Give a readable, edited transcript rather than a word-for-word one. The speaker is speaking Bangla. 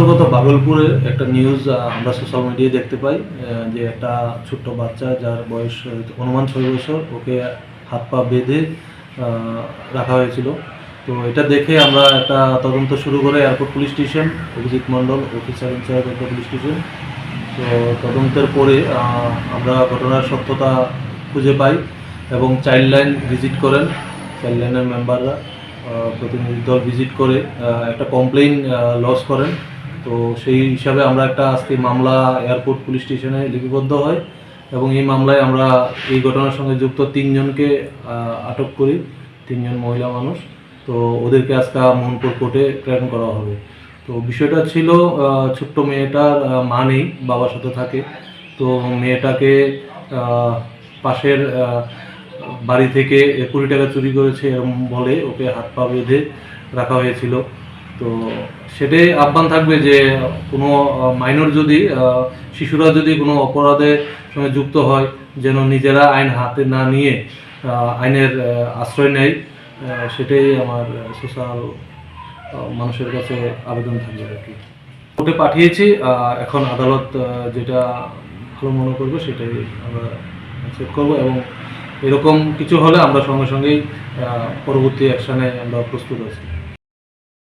গত ভাগলপুরে একটা নিউজ আমরা সোশ্যাল মিডিয়ায় দেখতে পাই যে একটা ছোট্ট বাচ্চা যার বয়স অনুমান 6 বছর, ওকে হাত পা বেঁধে রাখা হয়েছিল। তো এটা দেখে আমরা একটা তদন্ত শুরু করে airport police station, Abhijit Mondal officer in charge of the police station. তো তদন্তের পরে আমরা ঘটনার সত্যতা খুঁজে পাই এবং চাইল্ড লাইন ভিজিট করেন। চাইল্ড লাইনের মেম্বাররা প্রতিনিধি দল ভিজিট করে একটা কমপ্লেইন লজ করেন। তো সেই হিসাবে আমরা একটা আজকে মামলা এয়ারপোর্ট পুলিশ স্টেশনে লিপিবদ্ধ হয় এবং এই মামলায় আমরা এই ঘটনার সঙ্গে যুক্ত 3 জনকে আটক করি, 3 জন মহিলা মানুষ। তো ওদেরকে আজকে মোহনপুর কোর্টে প্রেরণ করা হবে। তো বিষয়টা ছিল ছোট্ট মেয়েটার মা নেই, বাবার সাথে থাকে। তো মেয়েটাকে পাশের বাড়ি থেকে 20 টাকা চুরি করেছে এরকম বলে ওকে হাত পা বেঁধে রাখা হয়েছিল। তো সেটাই আহ্বান থাকবে যে কোনো মাইনর যদি শিশুরা যদি কোনো অপরাধের সঙ্গে যুক্ত হয়, যেন নিজেরা আইন হাতে না নিয়ে আইনের আশ্রয় নেয়। সেটাই আমার সোশ্যাল মানুষের কাছে আবেদন থাকবে আর কি। কোর্টে পাঠিয়েছি, এখন আদালত যেটা ভালো মনে করবে সেটাই আমরা অ্যাকসেপ্ট করবো এবং এরকম কিছু হলে আমরা সঙ্গে সঙ্গেই পরবর্তী অ্যাকশানে আমরা প্রস্তুত আছি।